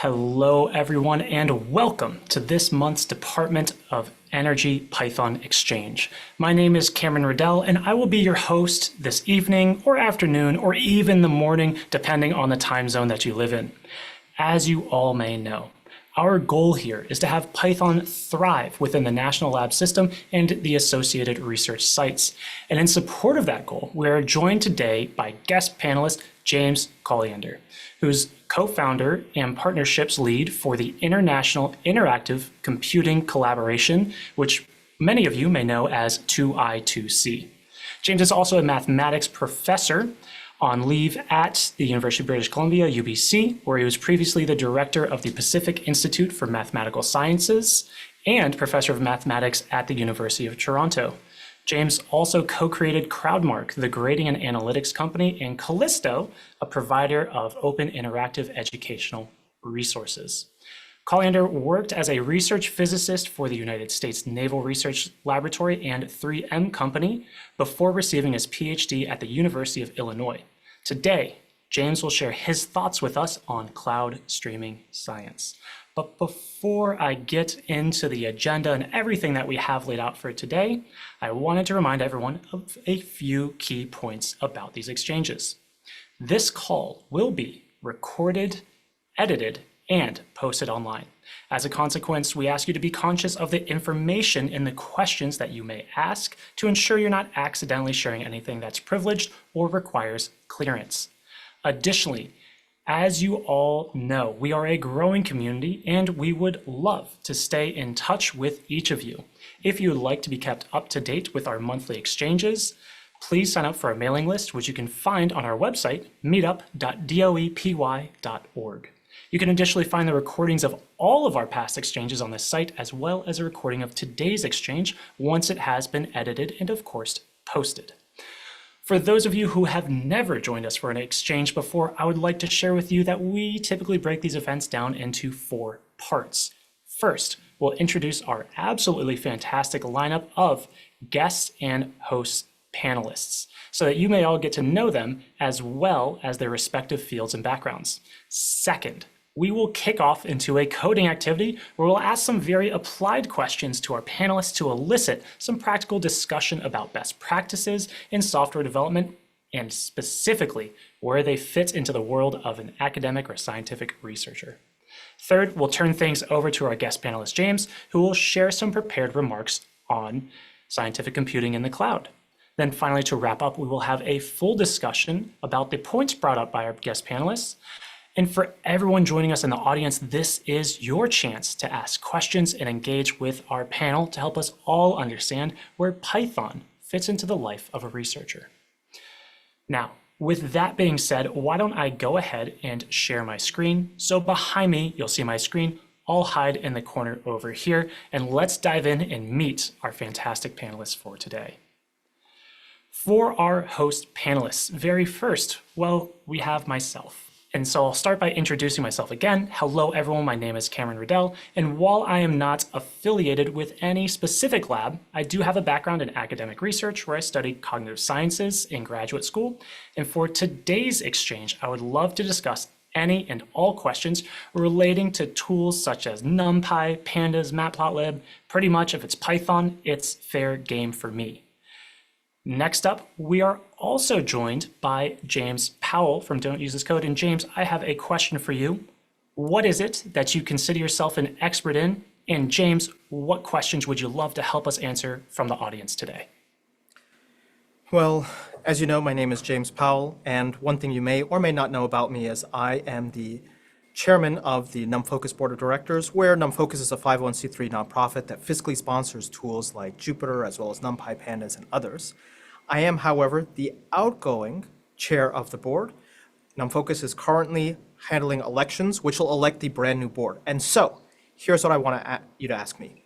Hello, everyone, and welcome to this month's Department of Energy Python Exchange. My name is Cameron Riddell, and I will be your host this evening or afternoon or even the morning, depending on the time zone that you live in. As you all may know, our goal here is to have Python thrive within the National Lab system and the associated research sites. And in support of that goal, we are joined today by guest panelist James Colliander, who's co-founder and partnerships lead for the International Interactive Computing Collaboration, which many of you may know as 2I2C. James is also a mathematics professor on leave at the University of British Columbia, UBC, where he was previously the director of the Pacific Institute for Mathematical Sciences and professor of mathematics at the University of Toronto. James also co-created Crowdmark, the grading and analytics company, and Callysto, a provider of open interactive educational resources. Colliander worked as a research physicist for the United States Naval Research Laboratory and 3M Company before receiving his PhD at the University of Illinois. Today, James will share his thoughts with us on cloud streaming science. But before I get into the agenda and everything that we have laid out for today, I wanted to remind everyone of a few key points about these exchanges. This call will be recorded, edited, and posted online. As a consequence, we ask you to be conscious of the information in the questions that you may ask to ensure you're not accidentally sharing anything that's privileged or requires clearance. Additionally, as you all know, we are a growing community and we would love to stay in touch with each of you. If you would like to be kept up to date with our monthly exchanges, please sign up for our mailing list, which you can find on our website, meetup.doepy.org. You can additionally find the recordings of all of our past exchanges on this site, as well as a recording of today's exchange once it has been edited and, of course, posted. For those of you who have never joined us for an exchange before, I would like to share with you that we typically break these events down into 4 parts. First, we'll introduce our absolutely fantastic lineup of guests and host panelists so that you may all get to know them as well as their respective fields and backgrounds. Second, we will kick off into a coding activity where we'll ask some very applied questions to our panelists to elicit some practical discussion about best practices in software development and specifically where they fit into the world of an academic or scientific researcher. Third, we'll turn things over to our guest panelist, James, who will share some prepared remarks on scientific computing in the cloud. Then finally, to wrap up, we will have a full discussion about the points brought up by our guest panelists. And for everyone joining us in the audience, this is your chance to ask questions and engage with our panel to help us all understand where Python fits into the life of a researcher. Now, with that being said, why don't I go ahead and share my screen? So behind me, you'll see my screen. I'll hide in the corner over here, and let's dive in and meet our fantastic panelists for today. For our host panelists, very first, well, we have myself. And so I'll start by introducing myself again. Hello, everyone. My name is Cameron Riddell. And while I am not affiliated with any specific lab, I do have a background in academic research where I studied cognitive sciences in graduate school. And for today's exchange, I would love to discuss any and all questions relating to tools such as NumPy, Pandas, Matplotlib. Pretty much if it's Python, it's fair game for me. Next up, we are also joined by James Powell from Don't Use This Code. And James, I have a question for you. What is it that you consider yourself an expert in? And James, what questions would you love to help us answer from the audience today? Well, as you know, my name is James Powell. And one thing you may or may not know about me is I am the chairman of the NumFocus Board of Directors, where NumFocus is a 501c3 nonprofit that fiscally sponsors tools like Jupyter, as well as NumPy, Pandas, and others. I am, however, the outgoing chair of the board. NumFocus is currently handling elections, which will elect the brand new board. And so, here's what I want you to ask me.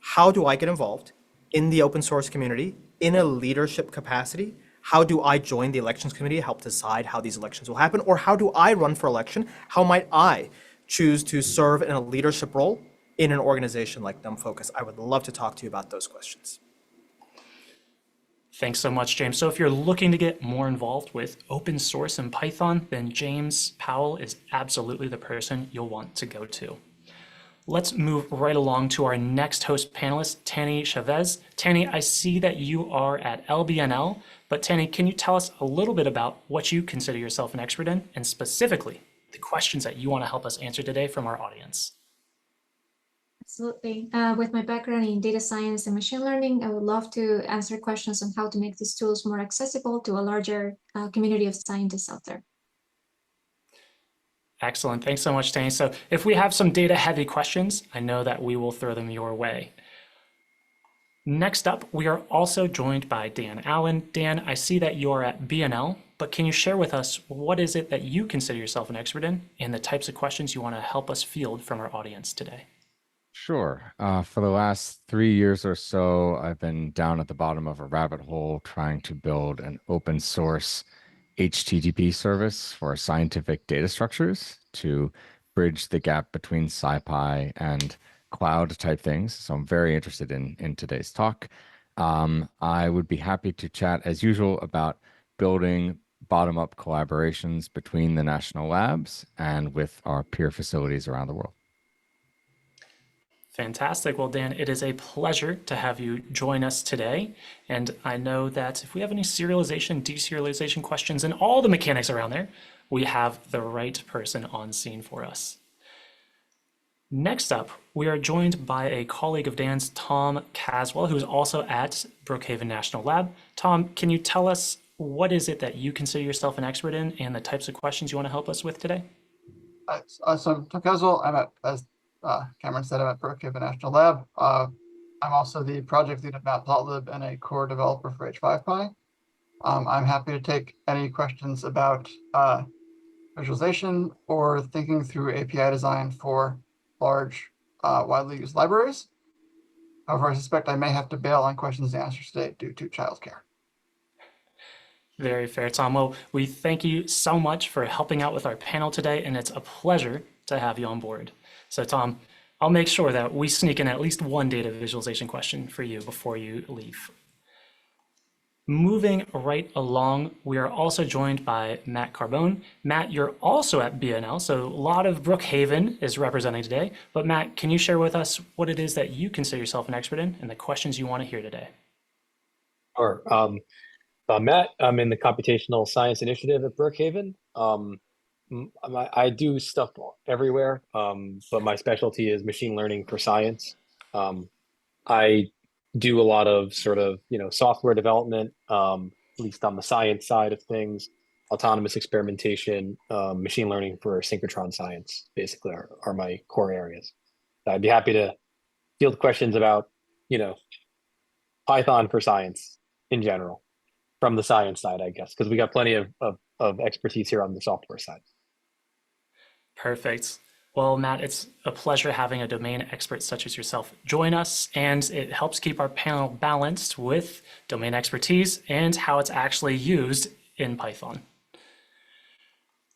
How do I get involved in the open source community in a leadership capacity? How do I join the elections committee to help decide how these elections will happen? Or how do I run for election? How might I choose to serve in a leadership role in an organization like NumFocus? I would love to talk to you about those questions. Thanks so much, James. So if you're looking to get more involved with open source and Python, then James Powell is absolutely the person you'll want to go to. Let's move right along to our next host panelist, Tanny Chavez. Tanny, I see that you are at LBNL, but Tanny, can you tell us a little bit about what you consider yourself an expert in, and specifically the questions that you want to help us answer today from our audience? Absolutely. With my background in data science and machine learning, I would love to answer questions on how to make these tools more accessible to a larger community of scientists out there. Excellent. Thanks so much, Tanny. So if we have some data-heavy questions, I know that we will throw them your way. Next up, we are also joined by Dan Allen. Dan, I see that you're at BNL, but can you share with us what is it that you consider yourself an expert in and the types of questions you want to help us field from our audience today? Sure. For the last 3 years or so, I've been down at the bottom of a rabbit hole trying to build an open source HTTP service for scientific data structures to bridge the gap between SciPy and cloud type things. So I'm very interested in today's talk. I would be happy to chat as usual about building bottom-up collaborations between the national labs and with our peer facilities around the world. Fantastic. Well, Dan, it is a pleasure to have you join us today. And I know that if we have any serialization, deserialization questions, and all the mechanics around there, we have the right person on scene for us. Next up, we are joined by a colleague of Dan's, Tom Caswell, who is also at Brookhaven National Lab. Tom, can you tell us what is it that you consider yourself an expert in and the types of questions you want to help us with today? So Tom Caswell, I'm at, as Cameron said, I'm at Brookhaven National Lab. I'm also the project lead at Matplotlib and a core developer for H5Py. I'm happy to take any questions about visualization or thinking through API design for large, widely used libraries. However, I suspect I may have to bail on questions and answers today due to childcare. Very fair, Tom. Well, we thank you so much for helping out with our panel today, and it's a pleasure to have you on board. So Tom, I'll make sure that we sneak in at least one data visualization question for you before you leave. Moving right along, we are also joined by Matt Carbone. Matt, you're also at BNL, so a lot of Brookhaven is representing today. But Matt, can you share with us what it is that you consider yourself an expert in and the questions you want to hear today? Sure. Matt, I'm in the Computational Science Initiative at Brookhaven. I do stuff everywhere, but my specialty is machine learning for science. I do a lot of sort of, software development, at least on the science side of things, autonomous experimentation, machine learning for synchrotron science, basically are my core areas. I'd be happy to field questions about, Python for science in general, from the science side, I guess, because we got plenty of expertise here on the software side. Perfect. Well, Matt, it's a pleasure having a domain expert such as yourself join us, and it helps keep our panel balanced with domain expertise and how it's actually used in Python.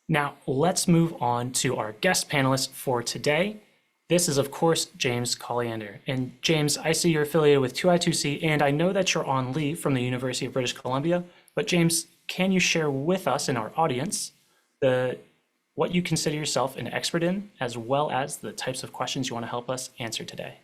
Now, let's move on to our guest panelist for today. This is, of course, James Colliander. And James, I see you're affiliated with 2I2C, and I know that you're on leave from the University of British Columbia. But James, can you share with us and our audience what you consider yourself an expert in, as well as the types of questions you want to help us answer today?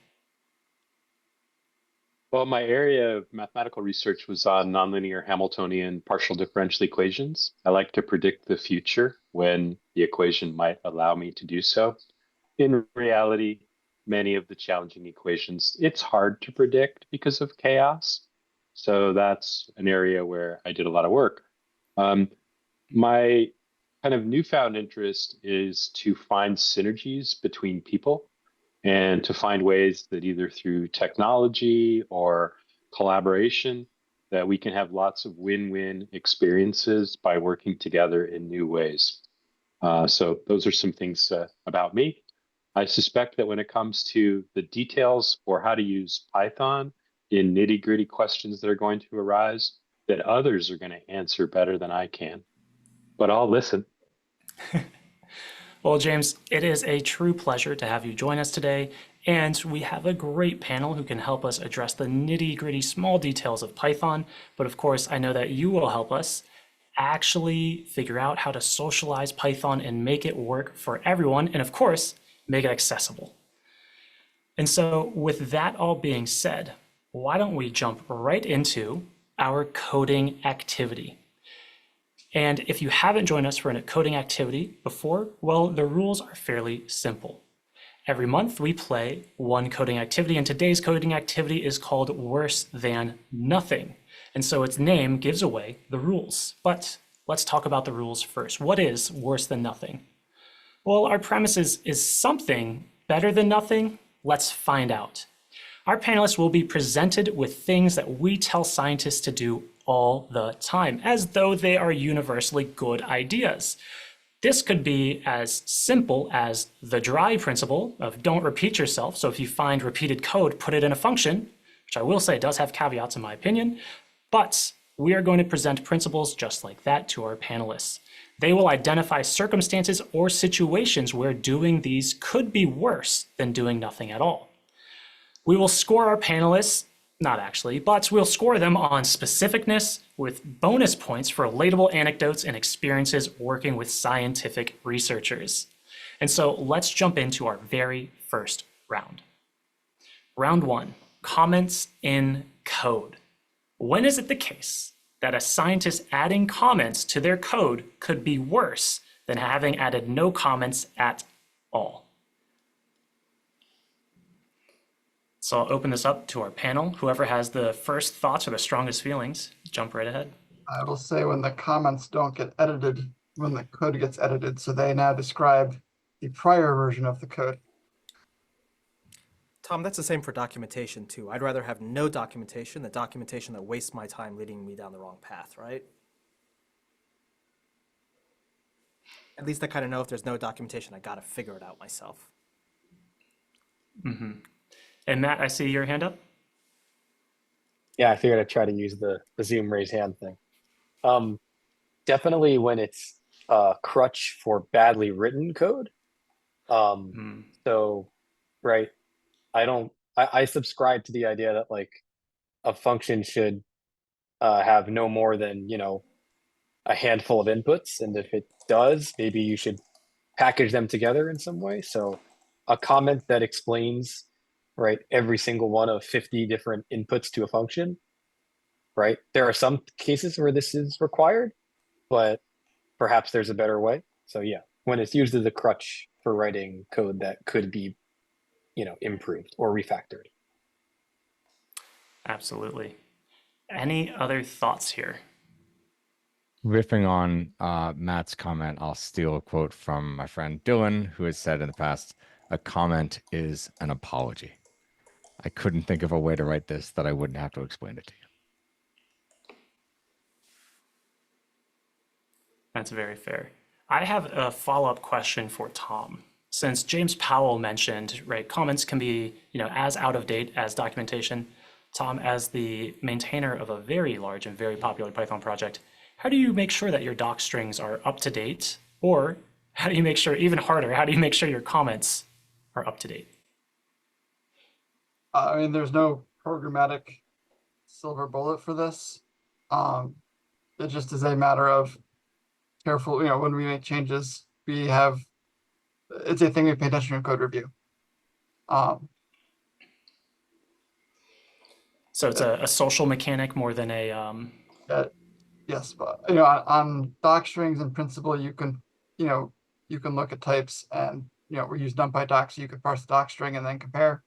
Well, my area of mathematical research was on nonlinear Hamiltonian partial differential equations. I like to predict the future when the equation might allow me to do so. In reality, many of the challenging equations, it's hard to predict because of chaos. So that's an area where I did a lot of work. My kind of newfound interest is to find synergies between people and to find ways that either through technology or collaboration that we can have lots of win-win experiences by working together in new ways. So those are some things about me. I suspect that when it comes to the details for how to use Python in nitty-gritty questions that are going to arise, that others are going to answer better than I can. But I'll listen. Well, James, it is a true pleasure to have you join us today. And we have a great panel who can help us address the nitty-gritty small details of Python. But of course, I know that you will help us actually figure out how to socialize Python and make it work for everyone. And of course, make it accessible. And so with that all being said, why don't we jump right into our coding activity? And if you haven't joined us for a coding activity before, well, the rules are fairly simple. Every month we play one coding activity, and today's coding activity is called Worse Than Nothing. And so its name gives away the rules. But let's talk about the rules first. What is worse than nothing? Well, our premise is something better than nothing. Let's find out. Our panelists will be presented with things that we tell scientists to do all the time, as though they are universally good ideas. This could be as simple as the dry principle of don't repeat yourself. So if you find repeated code, put it in a function, which I will say does have caveats in my opinion, but we are going to present principles just like that to our panelists. They will identify circumstances or situations where doing these could be worse than doing nothing at all. We will score our panelists, not actually, but we'll score them on specificness with bonus points for relatable anecdotes and experiences working with scientific researchers. And so let's jump into our very first round. Round 1, comments in code. When is it the case that a scientist adding comments to their code could be worse than having added no comments at all? So I'll open this up to our panel. Whoever has the first thoughts or the strongest feelings, jump right ahead. I will say when the comments don't get edited, when the code gets edited, so they now describe the prior version of the code. Tom, that's the same for documentation too. I'd rather have no documentation than documentation that wastes my time leading me down the wrong path, right? At least I kind of know if there's no documentation, I got to figure it out myself. Mm-hmm. And Matt, I see your hand up. Yeah, I figured I'd try to use the Zoom raise hand thing. Definitely when it's a crutch for badly written code. So, right, I subscribe to the idea that like a function should have no more than, a handful of inputs. And if it does, maybe you should package them together in some way. So a comment that explains, right, every single one of 50 different inputs to a function, right? There are some cases where this is required, but perhaps there's a better way. So yeah, when it's used as a crutch for writing code that could be, improved or refactored. Absolutely. Any other thoughts here? Riffing on Matt's comment, I'll steal a quote from my friend Dylan, who has said in the past, a comment is an apology. I couldn't think of a way to write this that I wouldn't have to explain it to you. That's very fair. I have a follow-up question for Tom. Since James Powell mentioned, right, comments can be, as out of date as documentation. Tom, as the maintainer of a very large and very popular Python project, how do you make sure that your doc strings are up to date? Or how do you make sure, even harder, how do you make sure your comments are up to date? There's no programmatic silver bullet for this. It just is a matter of careful, when we make changes, it's a thing we pay attention to code review. So it's a social mechanic more than a... Yes, but on doc strings in principle, you can look at types and we use NumPy doc, so you can parse the doc string and then compare.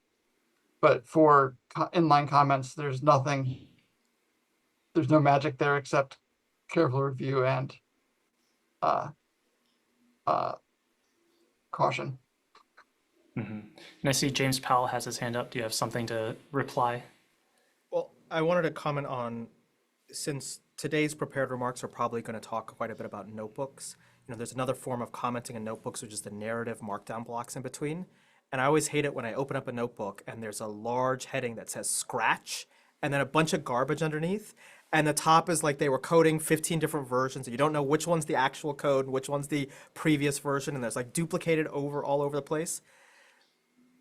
But for inline comments, there's no magic there except careful review and caution. Mm-hmm. And I see James Powell has his hand up. Do you have something to reply? Well, I wanted to comment on, since today's prepared remarks are probably going to talk quite a bit about notebooks, there's another form of commenting in notebooks, which is the narrative markdown blocks in between. And I always hate it when I open up a notebook and there's a large heading that says scratch and then a bunch of garbage underneath. And the top is like they were coding 15 different versions. And you don't know which one's the actual code, which one's the previous version. And there's like duplicated all over the place.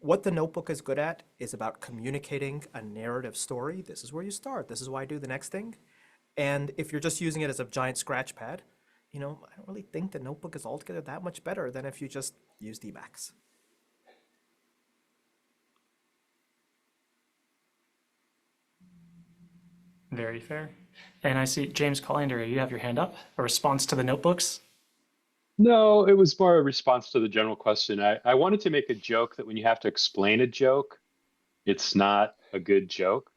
what the notebook is good at is about communicating a narrative story. This is where you start. This is why I do the next thing. And if you're just using it as a giant scratch pad, I don't really think the notebook is altogether that much better than if you just use Emacs. Very fair. And I see James Colliander, you have your hand up. A response to the notebooks? No, it was more a response to the general question. I wanted to make a joke that when you have to explain a joke, it's not a good joke.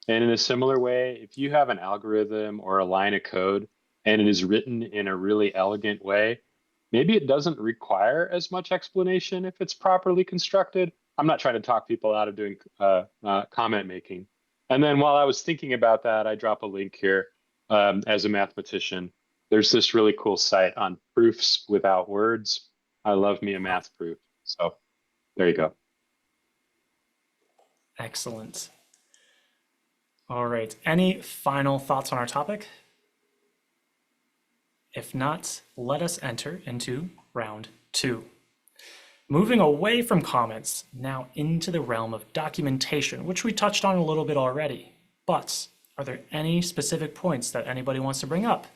And in a similar way, if you have an algorithm or a line of code and it is written in a really elegant way, maybe it doesn't require as much explanation if it's properly constructed. I'm not trying to talk people out of doing comment making. And then while I was thinking about that, I drop a link here as a mathematician. There's this really cool site on proofs without words. I love me a math proof. So there you go. Excellent. All right. Any final thoughts on our topic? If not, let us enter into round 2. Moving away from comments, now into the realm of documentation, which we touched on a little bit already. But are there any specific points that anybody wants to bring up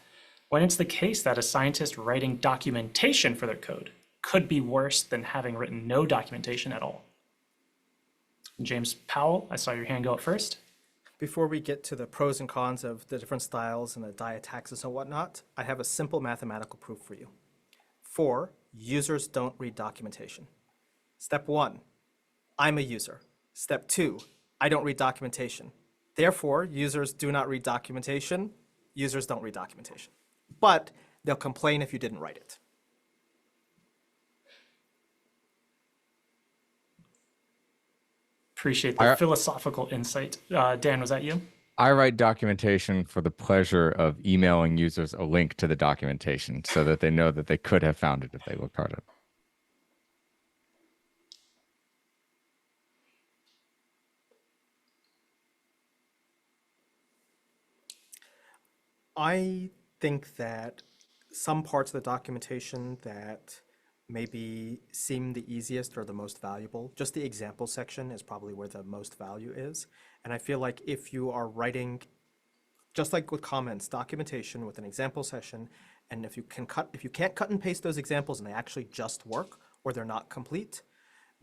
when it's the case that a scientist writing documentation for their code could be worse than having written no documentation at all? James Powell, I saw your hand go up first. Before we get to the pros and cons of the different styles and the diataxis and whatnot, I have a simple mathematical proof for you. 4, users don't read documentation. Step 1, I'm a user. Step 2, I don't read documentation. Therefore, users do not read documentation. Users don't read documentation. But they'll complain if you didn't write it. Appreciate the philosophical insight. Dan, was that you? I write documentation for the pleasure of emailing users a link to the documentation so that they know that they could have found it if they looked hard at it. I think that some parts of the documentation that maybe seem the easiest or the most valuable, just the example section is probably where the most value is. And I feel like if you are writing, just like with comments, documentation with an example session, and if you can't cut and paste those examples and they actually just work or they're not complete,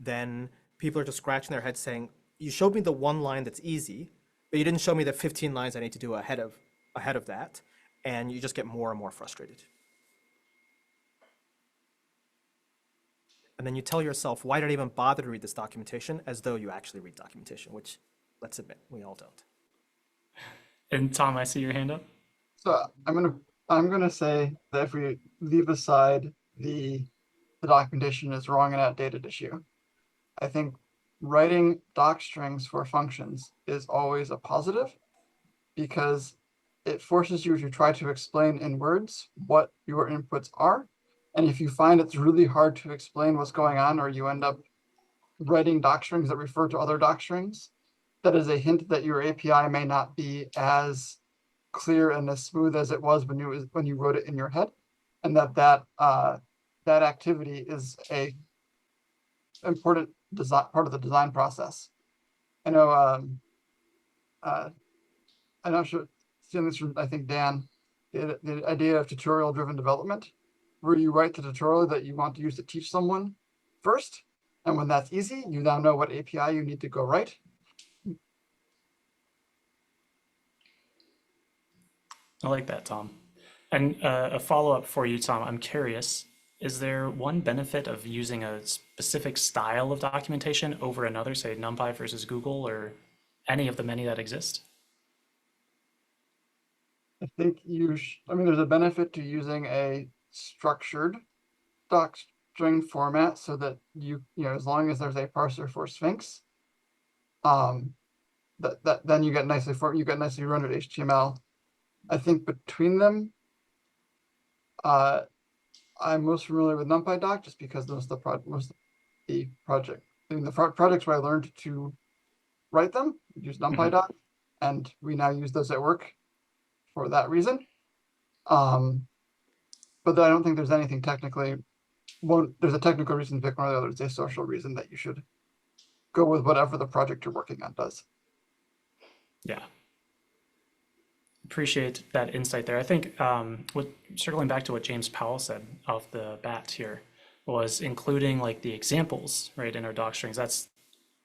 then people are just scratching their heads saying, you showed me the one line that's easy, but you didn't show me the 15 lines I need to do ahead of that, and you just get more and more frustrated. And then you tell yourself, why did I even bother to read this documentation, as though you actually read documentation, which, let's admit, we all don't. And Tom, I see your hand up. So I'm gonna say that if we leave aside the documentation is wrong and outdated issue, I think writing doc strings for functions is always a positive because it forces you to try to explain in words what your inputs are. And if you find it's really hard to explain what's going on, or you end up writing doc strings that refer to other doc strings, that is a hint that your API may not be as clear and as smooth as it was when you wrote it in your head, and that activity is a important part of the design process. I know I'm not sure, seeing this from, I think, Dan, the idea of tutorial-driven development, where you write the tutorial that you want to use to teach someone first, and when that's easy, you now know what API you need to go write. I like that, Tom. And a follow-up for you, Tom, I'm curious, is there one benefit of using a specific style of documentation over another, say NumPy versus Google, or any of the many that exist? I think there's a benefit to using a structured doc string format so that as long as there's a parser for Sphinx, then you get nicely rendered HTML. I think between them, I'm most familiar with NumPy doc just because most of the projects where I learned to write them use NumPy doc, and we now use those at work for that reason. But I don't think there's anything technically. There's a technical reason to pick one or the other. It's a social reason that you should go with whatever the project you're working on does. Yeah. Appreciate that insight there. I think circling back to what James Powell said off the bat here was including like the examples, right, in our doc strings. That's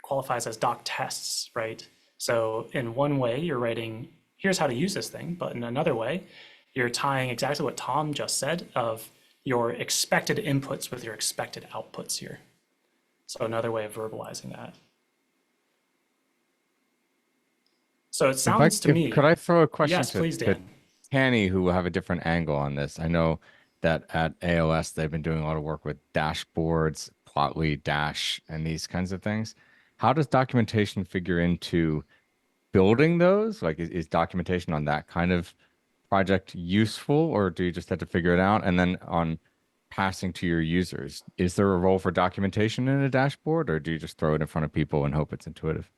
qualifies as doc tests, right? So in one way, you're writing, here's how to use this thing, but in another way, you're tying exactly what Tom just said of your expected inputs with your expected outputs here. So another way of verbalizing that. So it sounds to me. Could I throw a question Yes, please, to Dan. Tanny, who will have a different angle on this? I know that at AOS, they've been doing a lot of work with dashboards, Plotly, Dash, and these kinds of things. How does documentation figure into building those? Like, is documentation on that kind of project useful, or do you just have to figure it out? And then on passing to your users, is there a role for documentation in a dashboard, or do you just throw it in front of people and hope it's intuitive?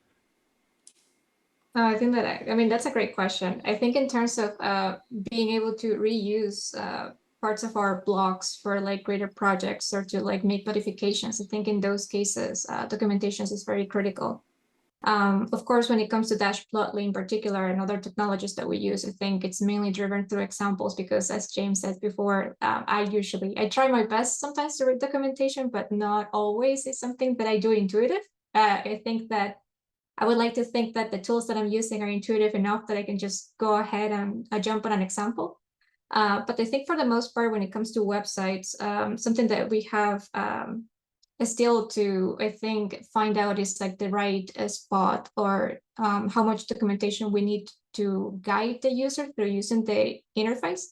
I think that, I mean, that's a great question. I think in terms of being able to reuse parts of our blocks for like greater projects or to like make modifications, I think in those cases, documentation is very critical. Of course, when it comes to Dash Plotly in particular and other technologies that we use, I think it's mainly driven through examples because, as James said before, I try my best sometimes to read documentation, but not always. It's something that I do intuitive. I think that I would like to think that the tools that I'm using are intuitive enough that I can just go ahead and jump on an example. But I think for the most part, when it comes to websites, something that we have still to, I think, find out is like the right spot or how much documentation we need to guide the user through using the interface.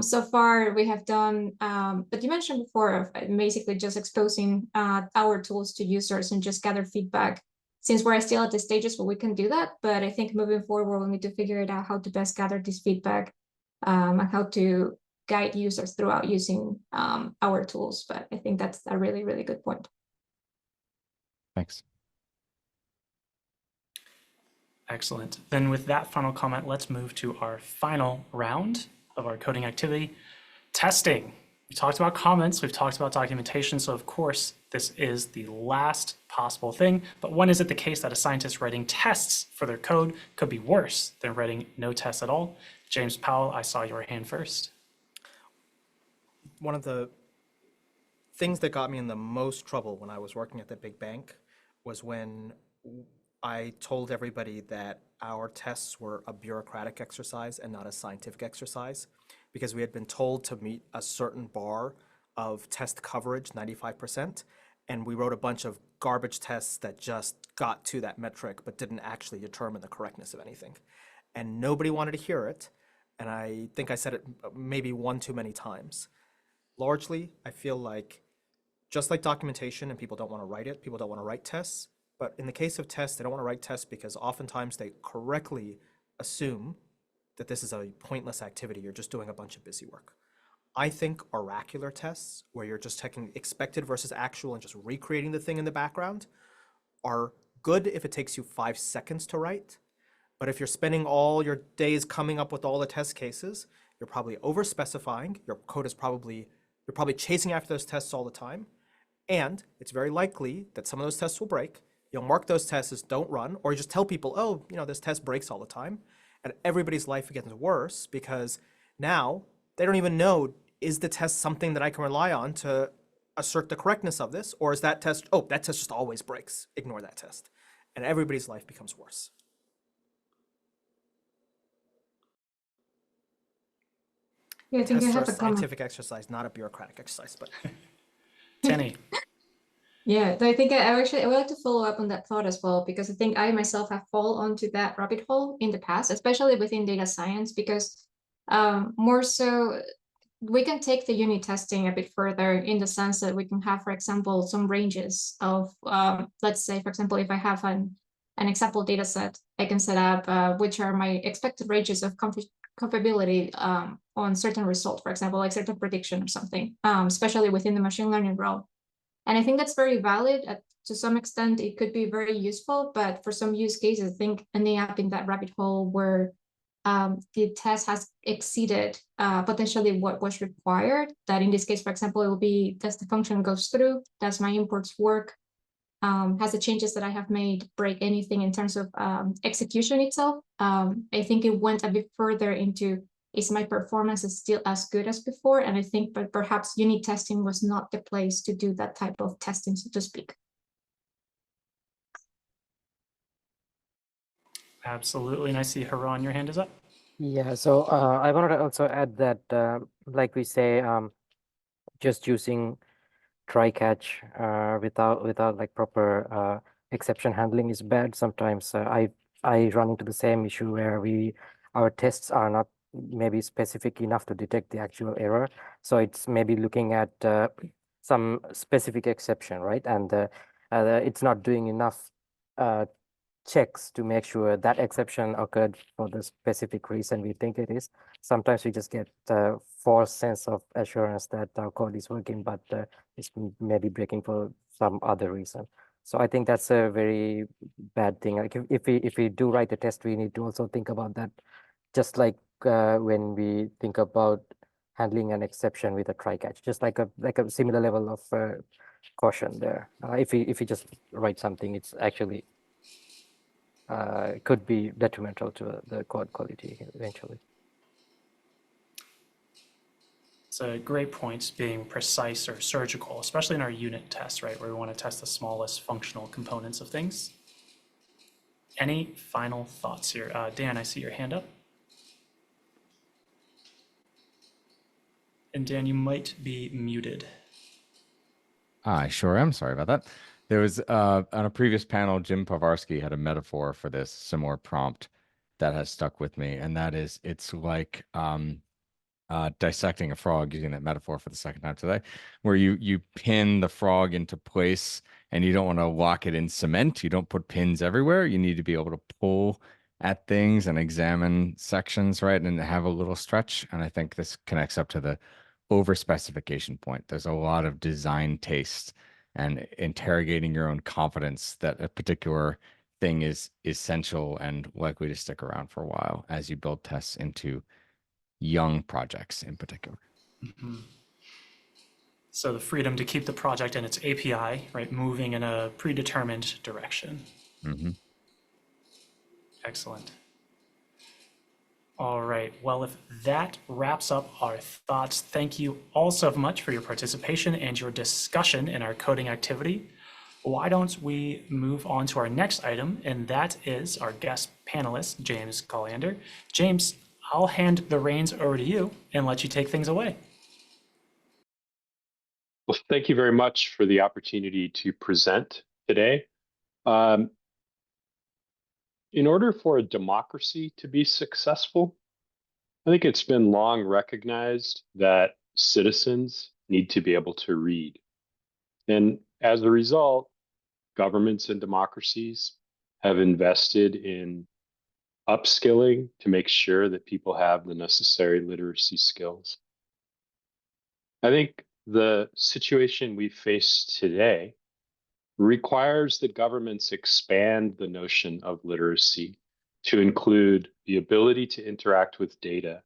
So far we have done, but you mentioned before of basically just exposing our tools to users and just gather feedback. Since we're still at the stages where we can do that, but I think moving forward, we'll need to figure it out how to best gather this feedback and how to guide users throughout using our tools. But I think that's a really, really good point. Thanks. Excellent. Then with that final comment, let's move to our final round of our coding activity, testing. We talked about comments, we've talked about documentation, so of course, this is the last possible thing, but when is it the case that a scientist writing tests for their code could be worse than writing no tests at all? James Powell, I saw your hand first. One of the things that got me in the most trouble when I was working at the big bank was when I told everybody that our tests were a bureaucratic exercise and not a scientific exercise, because we had been told to meet a certain bar of test coverage, 95%, and we wrote a bunch of garbage tests that just got to that metric but didn't actually determine the correctness of anything. And nobody wanted to hear it, and I think I said it maybe one too many times. Largely, I feel like just like documentation and people don't want to write it, people don't want to write tests, but in the case of tests, they don't want to write tests because oftentimes they correctly assume that this is a pointless activity. You're just doing a bunch of busy work. I think oracular tests, where you're just checking expected versus actual and just recreating the thing in the background, are good if it takes you 5 seconds to write. But if you're spending all your days coming up with all the test cases, you're probably over-specifying. Your code is you're probably chasing after those tests all the time. And it's very likely that some of those tests will break. You'll mark those tests as don't run, or you just tell people, oh, this test breaks all the time. And everybody's life gets worse because now they don't even know, is the test something that I can rely on to assert the correctness of this? Or is that test, oh, that test just always breaks. Ignore that test. And everybody's life becomes worse. Yeah, I think Tests I are have a a comment. scientific exercise, not a bureaucratic exercise. But Tenny. Yeah, I think I would like to follow up on that thought as well, because I think I myself have fallen onto that rabbit hole in the past, especially within data science, because more so we can take the unit testing a bit further in the sense that we can have, for example, some ranges of, let's say, for example, if I have an example data set, I can set up which are my expected ranges of comparability on certain results, for example, like certain prediction or something, especially within the machine learning realm. And I think that's very valid. To some extent, it could be very useful, but for some use cases, I think ending up in that rabbit hole where the test has exceeded potentially what was required, that in this case, for example, it will be, does the function goes through, does my imports work? has the changes that I have made break anything in terms of execution itself. I think it went a bit further into, is my performance still as good as before? And I think, but perhaps unit testing was not the place to do that type of testing, so to speak. Absolutely. And I see Haran, your hand is up. Yeah, so I wanted to also add that, like we say, just using try catch without like proper exception handling is bad. Sometimes I run into the same issue where our tests are not maybe specific enough to detect the actual error. So it's maybe looking at some specific exception, right? And it's not doing enough checks to make sure that exception occurred for the specific reason we think it is. Sometimes we just get a false sense of assurance that our code is working, but it's maybe breaking for some other reason. So I think that's a very bad thing. Like if we do write a test, we need to also think about that. Just like when we think about handling an exception with a try catch, just like a similar level of caution there. If we just write something, it's actually could be detrimental to the code quality eventually. It's a great point, being precise or surgical, especially in our unit tests, right, where we want to test the smallest functional components of things. Any final thoughts here? Dan, I see your hand up. And Dan, you might be muted. I sure am. Sorry about that. There was on a previous panel, Jim Povarsky had a metaphor for this similar prompt that has stuck with me, and that is it's like dissecting a frog, using that metaphor for the second time today, where you pin the frog into place and you don't want to lock it in cement. You don't put pins everywhere. You need to be able to pull at things and examine sections, right, and have a little stretch. And I think this connects up to the over specification point. There's a lot of design taste and interrogating your own confidence that a particular thing is essential and likely to stick around for a while as you build tests into young projects in particular. Mm-hmm. So the freedom to keep the project and its API, right, moving in a predetermined direction. Mm-hmm. Excellent. All right, well, if that wraps up our thoughts, thank you all so much for your participation and your discussion in our coding activity. Why don't we move on to our next item, and that is our guest panelist, James Colliander. James, I'll hand the reins over to you and let you take things away. Well, thank you very much for the opportunity to present today. In order for a democracy to be successful, I think it's been long recognized that citizens need to be able to read. And as a result, governments and democracies have invested in upskilling to make sure that people have the necessary literacy skills. I think the situation we face today requires that governments expand the notion of literacy to include the ability to interact with data,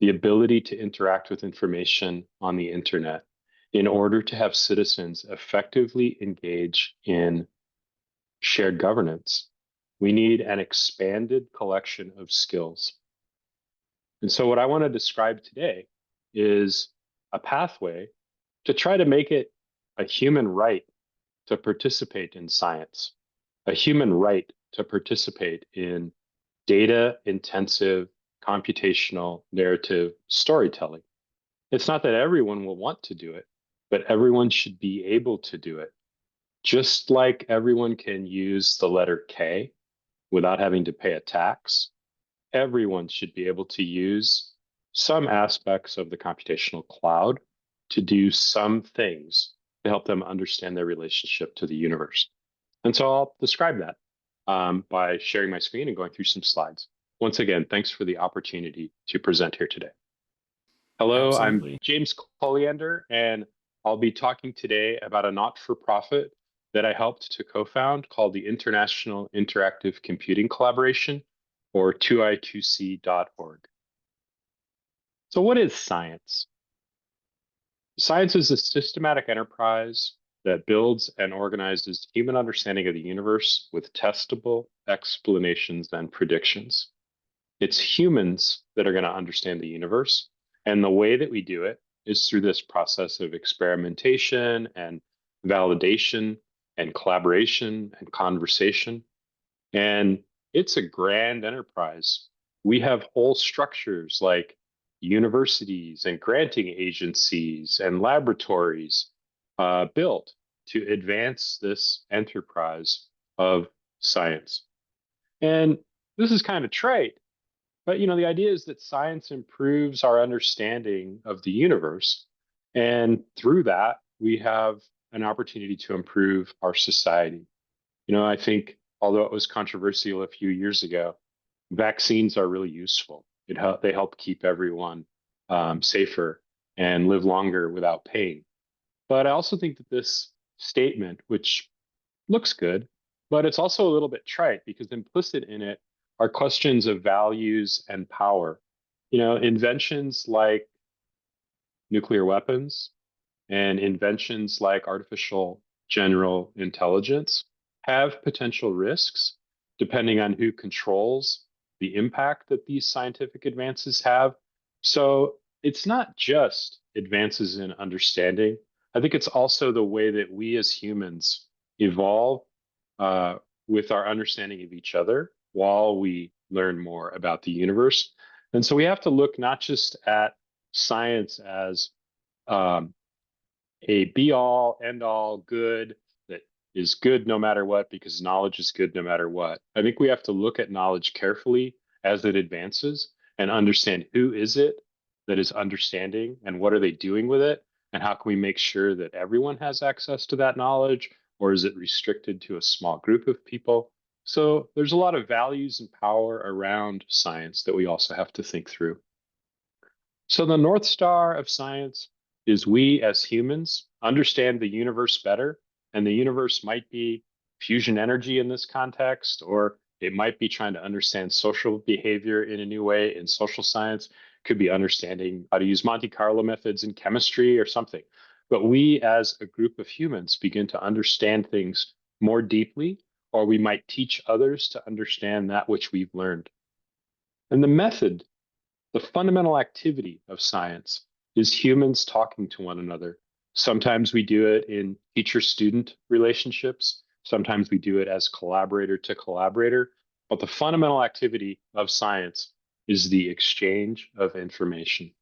the ability to interact with information on the internet in order to have citizens effectively engage in shared governance. We need an expanded collection of skills. And so what I want to describe today is a pathway to try to make it a human right to participate in science, a human right to participate in data-intensive, computational, narrative storytelling. It's not that everyone will want to do it, but everyone should be able to do it. Just like everyone can use the letter K without having to pay a tax, everyone should be able to use some aspects of the computational cloud to do some things to help them understand their relationship to the universe. And so I'll describe that by sharing my screen and going through some slides. Once again, thanks for the opportunity to present here today. Hello, Absolutely. I'm James Colliander, and I'll be talking today about a not-for-profit that I helped to co-found called the International Interactive Computing Collaboration, or 2i2c.org. So what is science? Science is a systematic enterprise that builds and organizes human understanding of the universe with testable explanations and predictions. It's humans that are going to understand the universe. And the way that we do it is through this process of experimentation and validation and collaboration and conversation. And it's a grand enterprise. We have whole structures like universities and granting agencies and laboratories built to advance this enterprise of science. And this is kind of trite, but the idea is that science improves our understanding of the universe. And through that, we have an opportunity to improve our society. I think, although it was controversial a few years ago, vaccines are really useful. They help keep everyone safer and live longer without pain. But I also think that this statement, which looks good, but it's also a little bit trite because implicit in it are questions of values and power. Inventions like nuclear weapons and inventions like artificial general intelligence have potential risks depending on who controls the impact that these scientific advances have. So it's not just advances in understanding. I think it's also the way that we as humans evolve with our understanding of each other while we learn more about the universe. And so we have to look not just at science as a be-all, end-all good that is good no matter what because knowledge is good no matter what. I think we have to look at knowledge carefully as it advances and understand who is it that is understanding and what are they doing with it and how can we make sure that everyone has access to that knowledge, or is it restricted to a small group of people? So there's a lot of values and power around science that we also have to think through. So the North Star of science is we as humans understand the universe better, and the universe might be fusion energy in this context, or it might be trying to understand social behavior in a new way in social science. Could be understanding how to use Monte Carlo methods in chemistry or something. But we as a group of humans begin to understand things more deeply, or we might teach others to understand that which we've learned. And the method, the fundamental activity of science, is humans talking to one another. Sometimes we do it in teacher-student relationships. Sometimes we do it as collaborator to collaborator. But the fundamental activity of science is the exchange of information.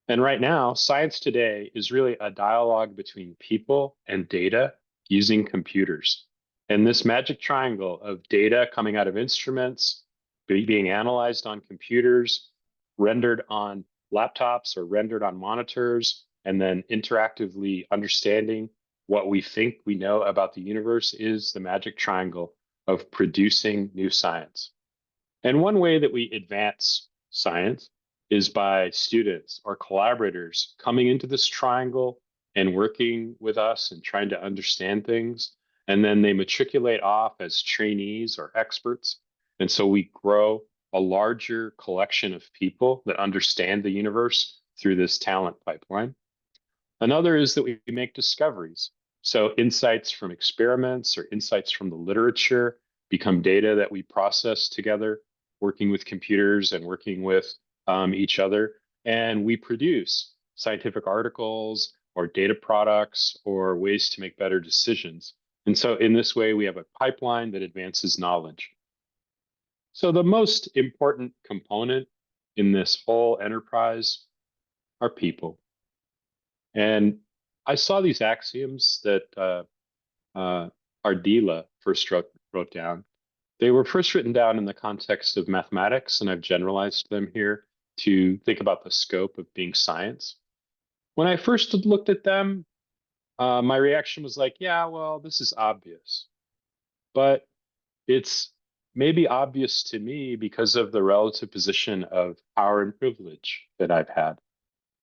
And right now, science today is really a dialogue between people and data using computers. And this magic triangle of data coming out of instruments, being analyzed on computers, rendered on laptops or rendered on monitors, and then interactively understanding what we think we know about the universe is the magic triangle of producing new science. And one way that we advance science is by students or collaborators coming into this triangle and working with us and trying to understand things. And then they matriculate off as trainees or experts. And so we grow a larger collection of people that understand the universe through this talent pipeline. Another is that we make discoveries. So insights from experiments or insights from the literature become data that we process together, working with computers and working with each other. And we produce scientific articles or data products or ways to make better decisions. And so in this way, we have a pipeline that advances knowledge. So the most important component in this whole enterprise are people. And I saw these axioms that Ardila first wrote down. They were first written down in the context of mathematics, and I've generalized them here to think about the scope of being science. When I first looked at them, my reaction was like, yeah, well, this is obvious. But it's maybe obvious to me because of the relative position of power and privilege that I've had.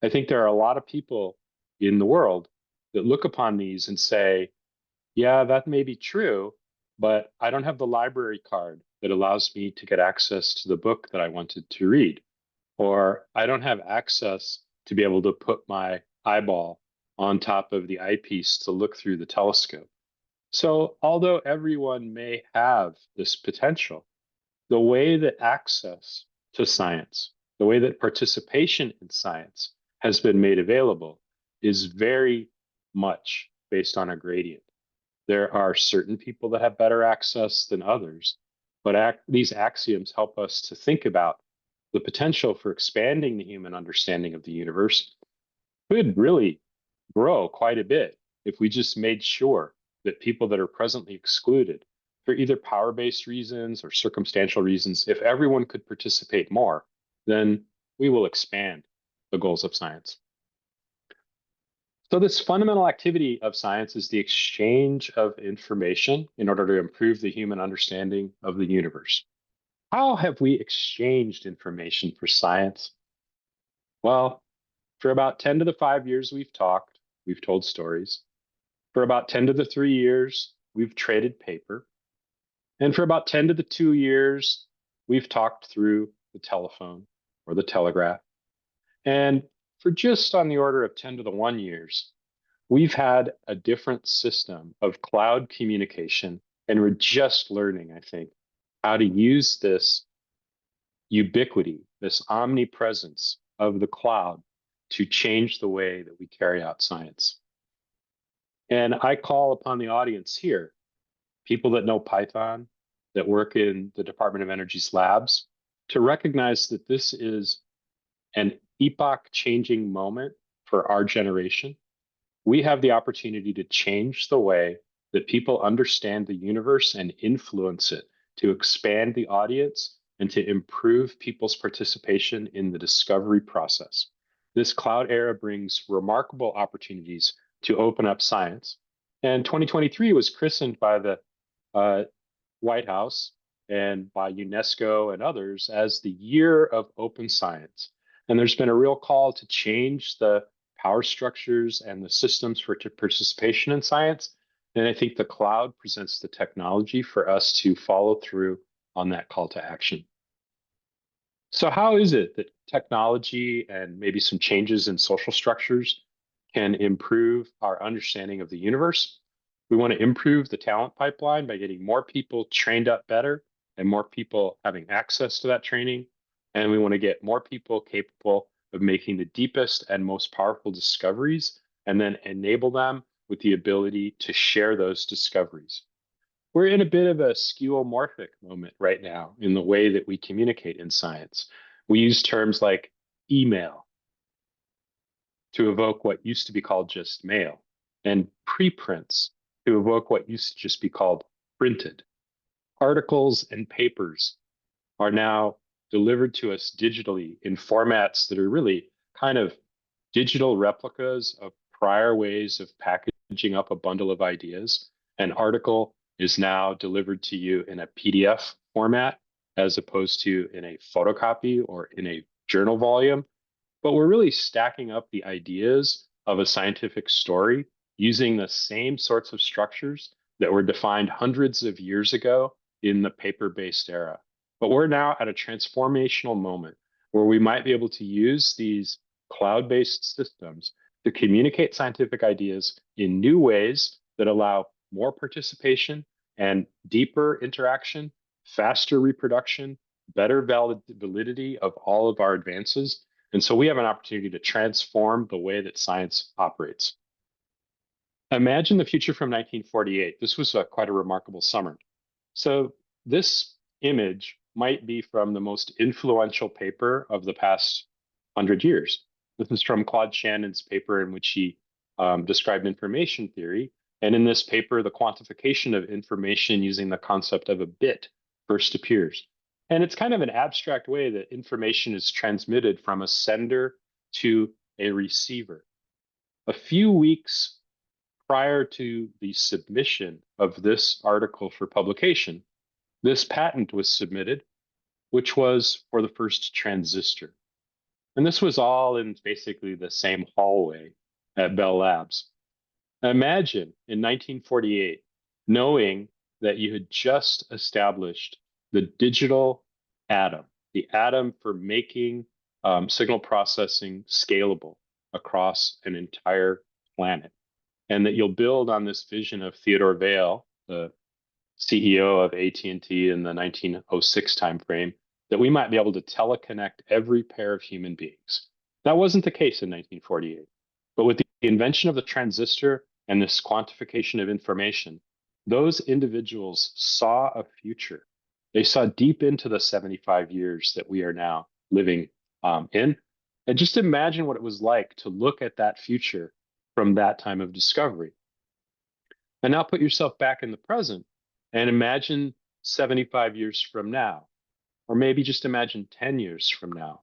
I think there are a lot of people in the world that look upon these and say, yeah, that may be true, but I don't have the library card that allows me to get access to the book that I wanted to read. Or I don't have access to be able to put my eyeball on top of the eyepiece to look through the telescope. So although everyone may have this potential, the way that access to science, the way that participation in science has been made available is very much based on a gradient. There are certain people that have better access than others, but these axioms help us to think about the potential for expanding the human understanding of the universe could really grow quite a bit if we just made sure that people that are presently excluded for either power-based reasons or circumstantial reasons, if everyone could participate more, then we will expand the goals of science. So this fundamental activity of science is the exchange of information in order to improve the human understanding of the universe. How have we exchanged information for science? Well, for about 10 to the 5 years we've talked, we've told stories. For about 10 to the 3 years, we've traded paper. And for about 10 to the 2 years, we've talked through the telephone or the telegraph. And for just on the order of 10 to the 1 years, we've had a different system of cloud communication. And we're just learning, I think, how to use this ubiquity, this omnipresence of the cloud to change the way that we carry out science. And I call upon the audience here, people that know Python, that work in the Department of Energy's labs, to recognize that this is an epoch-changing moment for our generation. We have the opportunity to change the way that people understand the universe and influence it, to expand the audience and to improve people's participation in the discovery process. This cloud era brings remarkable opportunities to open up science. And 2023 was christened by the White House and by UNESCO and others as the year of open science. And there's been a real call to change the power structures and the systems for participation in science. And I think the cloud presents the technology for us to follow through on that call to action. So how is it that technology and maybe some changes in social structures can improve our understanding of the universe? We want to improve the talent pipeline by getting more people trained up better and more people having access to that training. And we want to get more people capable of making the deepest and most powerful discoveries and then enable them with the ability to share those discoveries. We're in a bit of a skeuomorphic moment right now in the way that we communicate in science. We use terms like email to evoke what used to be called just mail, and preprints to evoke what used to just be called printed. Articles and papers are now delivered to us digitally in formats that are really kind of digital replicas of prior ways of packaging up a bundle of ideas. An article is now delivered to you in a PDF format as opposed to in a photocopy or in a journal volume. But we're really stacking up the ideas of a scientific story using the same sorts of structures that were defined hundreds of years ago in the paper-based era. But we're now at a transformational moment where we might be able to use these cloud-based systems to communicate scientific ideas in new ways that allow more participation and deeper interaction, faster reproduction, better validity of all of our advances. And so we have an opportunity to transform the way that science operates. Imagine the future from 1948. This was quite a remarkable summer. So this image might be from the most influential paper of the past 100 years. This is from Claude Shannon's paper in which he described information theory. And in this paper, the quantification of information using the concept of a bit first appears. And it's kind of an abstract way that information is transmitted from a sender to a receiver. A few weeks prior to the submission of this article for publication, this patent was submitted, which was for the first transistor. And this was all in basically the same hallway at Bell Labs. Imagine in 1948, knowing that you had just established the digital atom, the atom for making signal processing scalable across an entire planet, and that you'll build on this vision of Theodore Vail, the CEO of AT&T in the 1906 timeframe, that we might be able to teleconnect every pair of human beings. That wasn't the case in 1948. But with the invention of the transistor and this quantification of information, those individuals saw a future. They saw deep into the 75 years that we are now living in. And just imagine what it was like to look at that future from that time of discovery. And now put yourself back in the present and imagine 75 years from now, or maybe just imagine 10 years from now.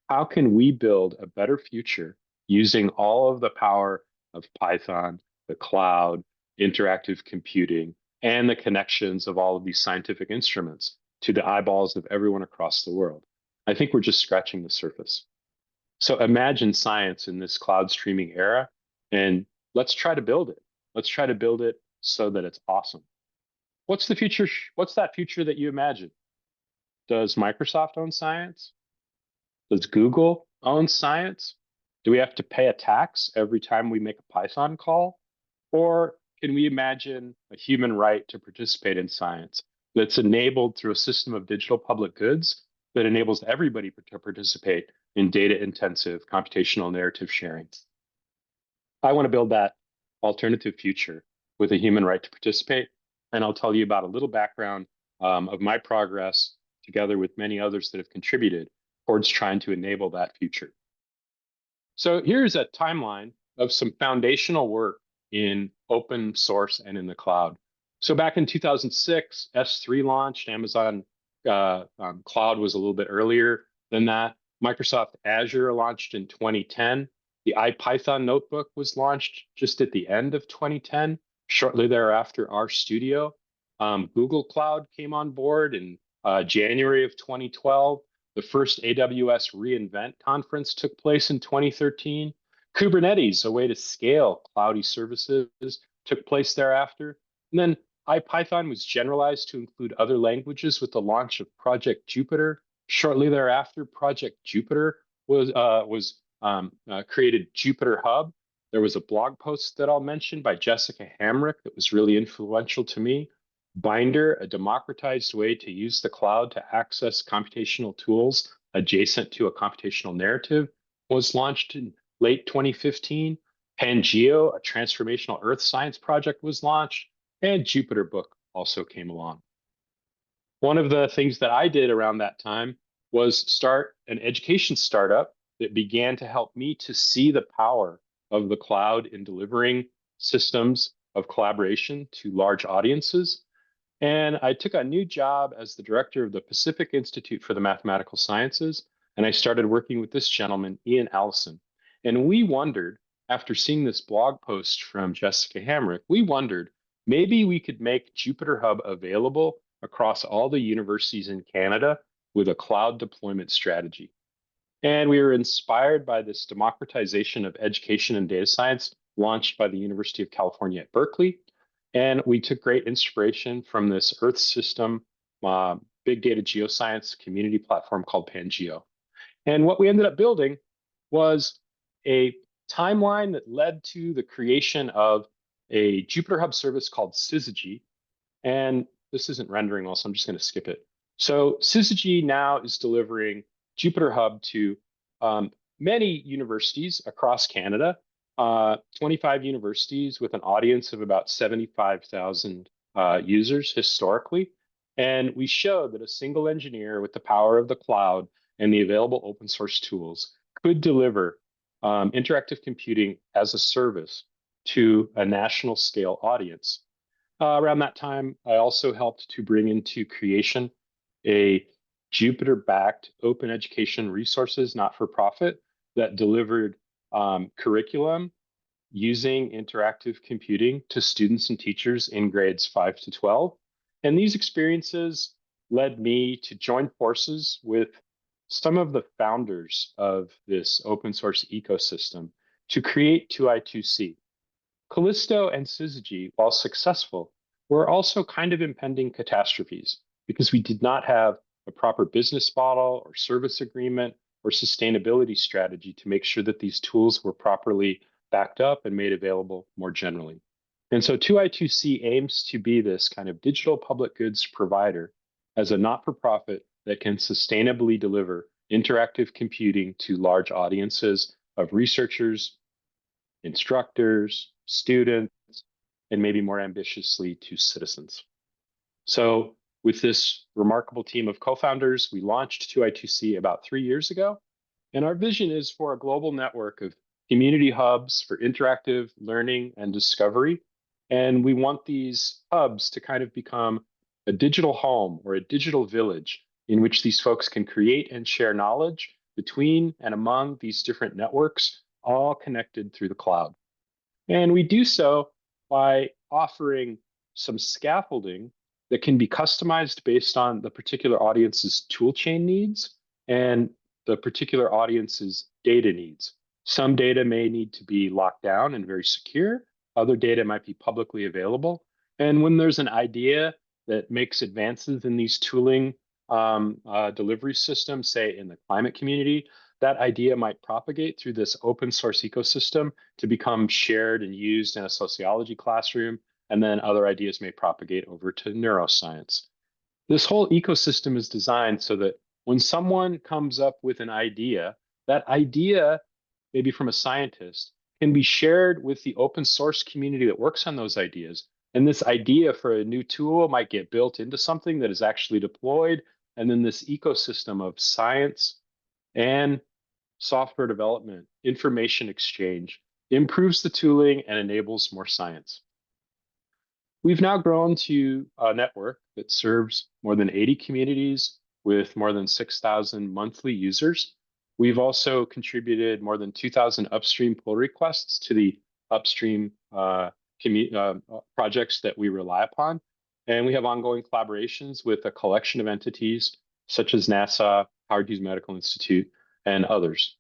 How can we build a better future using all of the power of Python, the cloud, interactive computing, and the connections of all of these scientific instruments to the eyeballs of everyone across the world? I think we're just scratching the surface. So imagine science in this cloud streaming era, and let's try to build it. Let's try to build it so that it's awesome. What's the future? What's that future that you imagine? Does Microsoft own science? Does Google own science? Do we have to pay a tax every time we make a Python call? Or can we imagine a human right to participate in science that's enabled through a system of digital public goods that enables everybody to participate in data-intensive computational narrative sharing? I want to build that alternative future with a human right to participate. And I'll tell you about a little background of my progress together with many others that have contributed towards trying to enable that future. So here's a timeline of some foundational work in open source and in the cloud. So back in 2006, S3 launched. Amazon Cloud was a little bit earlier than that. Microsoft Azure launched in 2010. The IPython notebook was launched just at the end of 2010. Shortly thereafter, RStudio. Google Cloud came on board in January of 2012. The first AWS reInvent conference took place in 2013. Kubernetes, a way to scale cloudy services, took place thereafter. And then IPython was generalized to include other languages with the launch of Project Jupyter. Shortly thereafter, Project Jupyter was created Jupyter Hub. There was a blog post that I'll mention by Jessica Hamrick that was really influential to me. Binder, a democratized way to use the cloud to access computational tools adjacent to a computational narrative, was launched in late 2015. Pangeo, a transformational earth science project, was launched, and Jupyter Book also came along. One of the things that I did around that time was start an education startup that began to help me to see the power of the cloud in delivering systems of collaboration to large audiences. And I took a new job as the director of the Pacific Institute for the Mathematical Sciences, and I started working with this gentleman, Ian Allison. And we wondered, after seeing this blog post from Jessica Hamrick, we wondered, maybe we could make Jupyter Hub available across all the universities in Canada with a cloud deployment strategy. And we were inspired by this democratization of education and data science launched by the University of California at Berkeley. And we took great inspiration from this Earth system, big data geoscience community platform called Pangeo. And what we ended up building was a timeline that led to the creation of a Jupyter Hub service called Syzygy. And this isn't rendering well, so I'm just going to skip it. So Syzygy now is delivering Jupyter Hub to many universities across Canada, 25 universities with an audience of about 75,000 users historically. And we showed that a single engineer with the power of the cloud and the available open source tools could deliver interactive computing as a service to a national scale audience. Around that time, I also helped to bring into creation a Jupyter-backed open education resources, not-for-profit, that delivered curriculum using interactive computing to students and teachers in grades 5 to 12. And these experiences led me to join forces with some of the founders of this open source ecosystem to create 2I2C. Callysto and Syzygy, while successful, were also kind of impending catastrophes because we did not have a proper business model or service agreement or sustainability strategy to make sure that these tools were properly backed up and made available more generally. And so 2I2C aims to be this kind of digital public goods provider as a not-for-profit that can sustainably deliver interactive computing to large audiences of researchers, instructors, students, and maybe more ambitiously to citizens. So with this remarkable team of co-founders, we launched 2I2C about 3 years ago. And our vision is for a global network of community hubs for interactive learning and discovery. And we want these hubs to kind of become a digital home or a digital village in which these folks can create and share knowledge between and among these different networks, all connected through the cloud. And we do so by offering some scaffolding that can be customized based on the particular audience's toolchain needs and the particular audience's data needs. Some data may need to be locked down and very secure. Other data might be publicly available. And when there's an idea that makes advances in these tooling delivery systems, say in the climate community, that idea might propagate through this open source ecosystem to become shared and used in a sociology classroom. And then other ideas may propagate over to neuroscience. This whole ecosystem is designed so that when someone comes up with an idea, that idea, maybe from a scientist, can be shared with the open source community that works on those ideas. And this idea for a new tool might get built into something that is actually deployed. And then this ecosystem of science and software development, information exchange, improves the tooling and enables more science. We've now grown to a network that serves more than 80 communities with more than 6,000 monthly users. We've also contributed more than 2,000 upstream pull requests to the upstream projects that we rely upon. And we have ongoing collaborations with a collection of entities such as NASA, Howard Hughes Medical Institute, and others.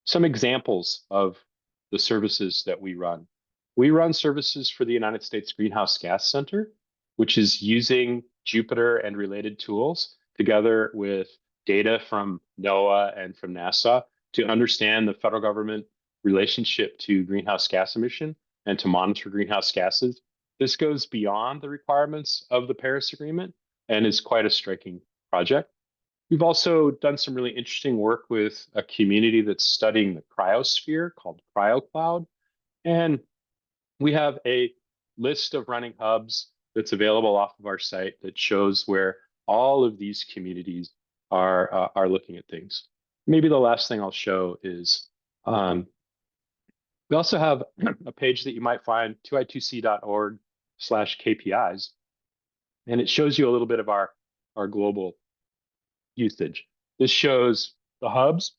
Some examples of the services that we run. We run services for the United States Greenhouse Gas Center, which is using Jupyter and related tools together with data from NOAA and from NASA to understand the federal government relationship to greenhouse gas emission and to monitor greenhouse gases. This goes beyond the requirements of the Paris Agreement and is quite a striking project. We've also done some really interesting work with a community that's studying the cryosphere called CryoCloud. And we have a list of running hubs that's available off of our site that shows where all of these communities are looking at things. Maybe the last thing I'll show is we also have a page that you might find, 2i2c.org/KPIs, and it shows you a little bit of our global usage. This shows the hubs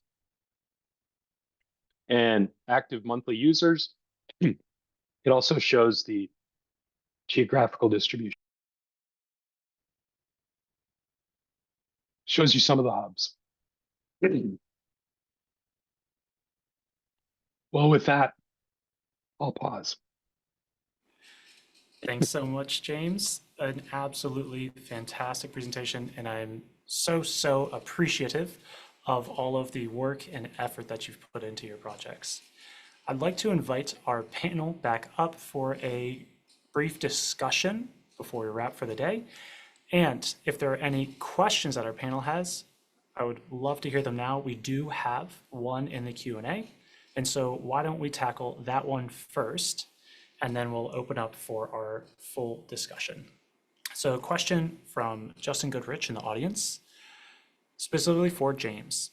and active monthly users. It also shows the geographical distribution. Shows you some of the hubs. Well, with that, I'll pause. Thanks so much, James. An absolutely fantastic presentation, and I'm so appreciative of all of the work and effort that you've put into your projects. I'd like to invite our panel back up for a brief discussion before we wrap for the day. And if there are any questions that our panel has, I would love to hear them now. We do have one in the Q&A. And so why don't we tackle that one first, and then we'll open up for our full discussion. So a question from Justin Goodrich in the audience, specifically for James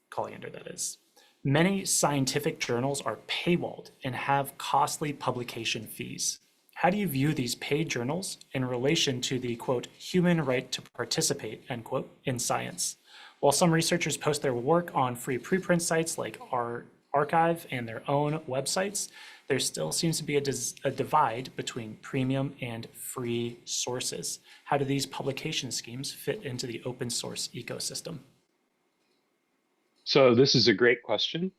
Colliander, that is. Many scientific journals are paywalled and have costly publication fees. How do you view these paid journals in relation to the, quote, human right to participate, end quote, in science? While some researchers post their work on free preprint sites like our archive and their own websites, there still seems to be a divide between premium and free sources. How do these publication schemes fit into the open source ecosystem? So this is a great question.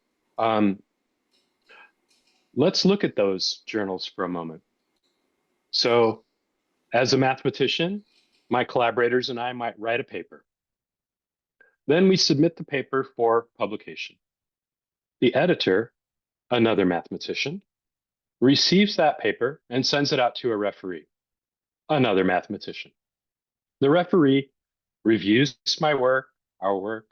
Let's look at those journals for a moment. So as a mathematician, my collaborators and I might write a paper. Then we submit the paper for publication. The editor Another mathematician receives that paper and sends it out to a referee. Another mathematician. The referee reviews my work, our work,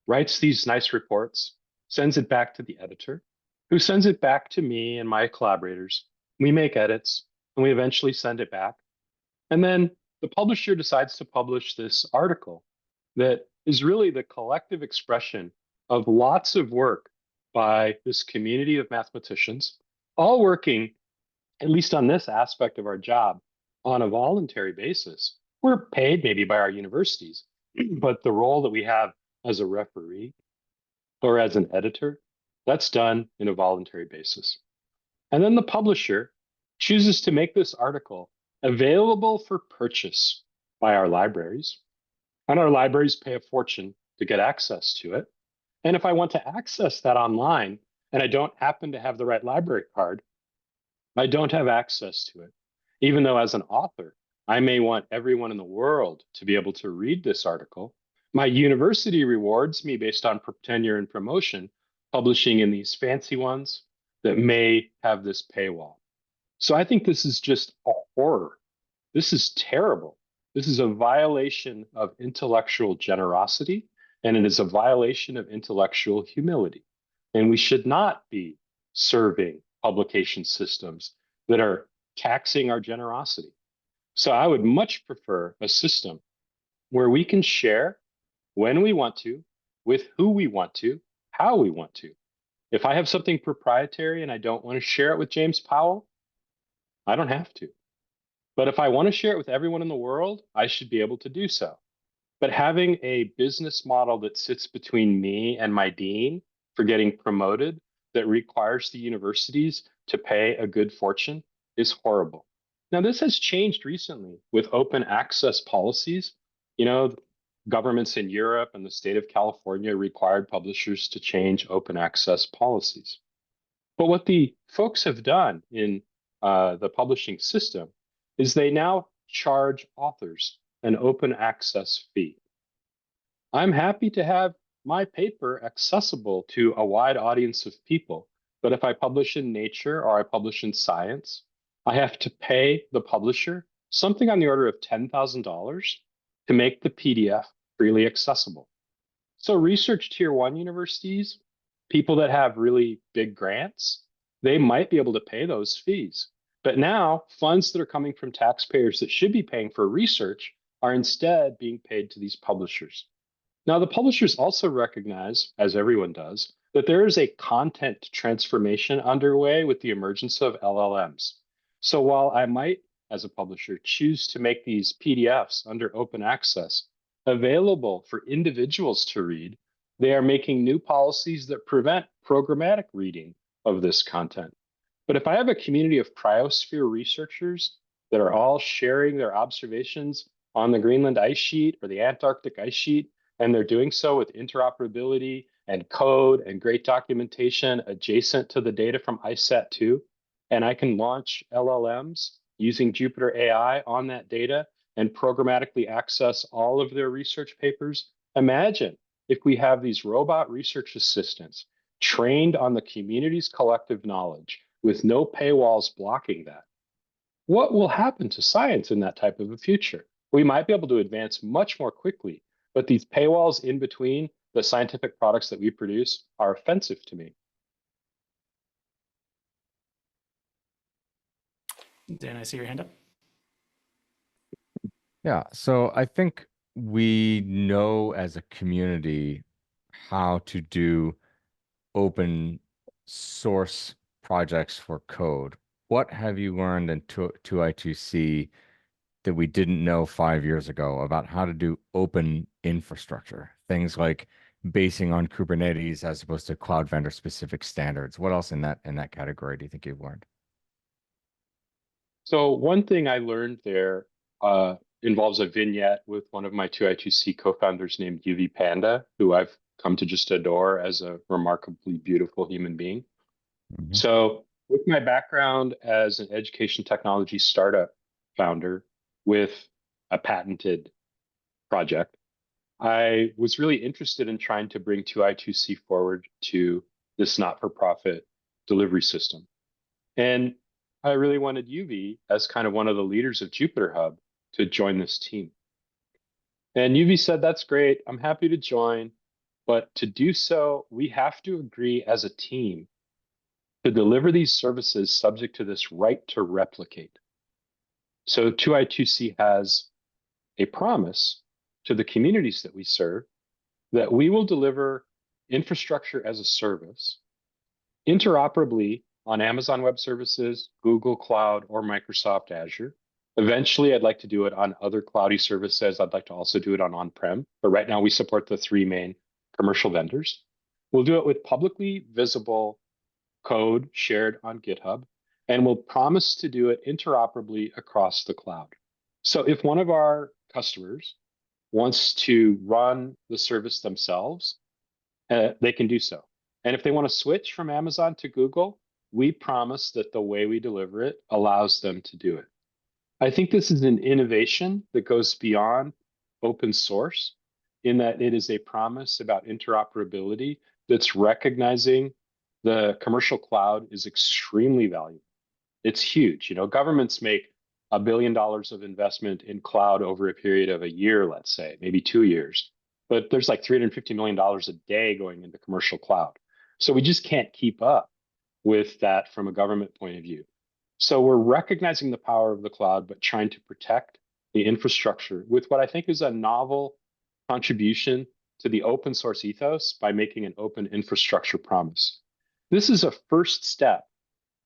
writes these nice reports, sends it back to the editor, who sends it back to me and my collaborators. We make edits, and we eventually send it back. And then the publisher decides to publish this article that is really the collective expression of lots of work by this community of mathematicians, all working, at least on this aspect of our job, on a voluntary basis. We're paid maybe by our universities, but the role that we have as a referee or as an editor, that's done in a voluntary basis. And then the publisher chooses to make this article available for purchase by our libraries. And our libraries pay a fortune to get access to it. And if I want to access that online and I don't happen to have the right library card, I don't have access to it. Even though as an author, I may want everyone in the world to be able to read this article, my university rewards me based on tenure and promotion, publishing in these fancy ones that may have this paywall. So I think this is just a horror. This is terrible. This is a violation of intellectual generosity, and it is a violation of intellectual humility. And we should not be serving publication systems that are taxing our generosity. So I would much prefer a system where we can share when we want to, with who we want to, how we want to. If I have something proprietary and I don't want to share it with James Powell, I don't have to. But if I want to share it with everyone in the world, I should be able to do so. But having a business model that sits between me and my dean for getting promoted that requires the universities to pay a good fortune is horrible. Now, this has changed recently with open access policies. You know, governments in Europe and the state of California required publishers to change open access policies. But what the folks have done in the publishing system is they now charge authors an open access fee. I'm happy to have my paper accessible to a wide audience of people, but if I publish in Nature or I publish in Science, I have to pay the publisher something on the order of $10,000 to make the PDF freely accessible. So research tier 1 universities, people that have really big grants, they might be able to pay those fees. But now funds that are coming from taxpayers that should be paying for research are instead being paid to these publishers. Now, the publishers also recognize, as everyone does, that there is a content transformation underway with the emergence of LLMs. So while I might, as a publisher, choose to make these PDFs under open access available for individuals to read, they are making new policies that prevent programmatic reading of this content. But if I have a community of cryosphere researchers that are all sharing their observations on the Greenland ice sheet or the Antarctic ice sheet, and they're doing so with interoperability and code and great documentation adjacent to the data from ICET2, and I can launch LLMs using Jupyter AI on that data and programmatically access all of their research papers. Imagine if we have these robot research assistants trained on the community's collective knowledge with no paywalls blocking that. What will happen to science in that type of a future? We might be able to advance much more quickly, but these paywalls in between the scientific products that we produce are offensive to me. Dan, I see your hand up. Yeah, so I think we know as a community how to do open source projects for code. What have you learned in 2I2C that we didn't know 5 years ago about how to do open infrastructure? Things like basing on Kubernetes as opposed to cloud vendor specific standards. What else in that category do you think you've learned? So one thing I learned there involves a vignette with one of my 2I2C co-founders named UV Panda, who I've come to just adore as a remarkably beautiful human being. Mm-hmm. So with my background as an education technology startup founder with a patented project, I was really interested in trying to bring 2I2C forward to this not-for-profit delivery system. And I really wanted UV, as kind of one of the leaders of Jupyter Hub, to join this team. And UV said, that's great, I'm happy to join, but to do so, we have to agree as a team to deliver these services subject to this right to replicate. So 2I2C has a promise to the communities that we serve that we will deliver infrastructure as a service interoperably on Amazon Web Services, Google Cloud, or Microsoft Azure. Eventually, I'd like to do it on other cloudy services. I'd like to also do it on-prem, but right now we support the 3 main commercial vendors. We'll do it with publicly visible code shared on GitHub, and we'll promise to do it interoperably across the cloud. So if one of our customers wants to run the service themselves, they can do so. And if they want to switch from Amazon to Google, we promise that the way we deliver it allows them to do it. I think this is an innovation that goes beyond open source in that it is a promise about interoperability that's recognizing the commercial cloud is extremely valuable. It's huge. You know, governments make $1 billion of investment in cloud over a period of a year, let's say, maybe 2 years. But there's like $350 million a day going into commercial cloud. So we just can't keep up with that from a government point of view. So we're recognizing the power of the cloud, but trying to protect the infrastructure with what I think is a novel contribution to the open source ethos by making an open infrastructure promise. This is a first step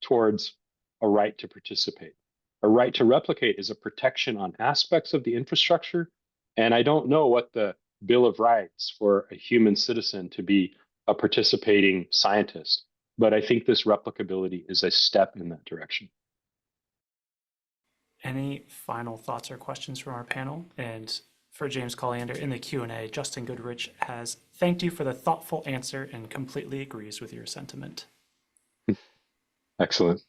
towards a right to participate. A right to replicate is a protection on aspects of the infrastructure. And I don't know what the Bill of Rights for a human citizen to be a participating scientist, but I think this replicability is a step in that direction. Any final thoughts or questions from our panel? And for James Colliander in the Q&A, Justin Goodrich has thanked you for the thoughtful answer and completely agrees with your sentiment. Excellent.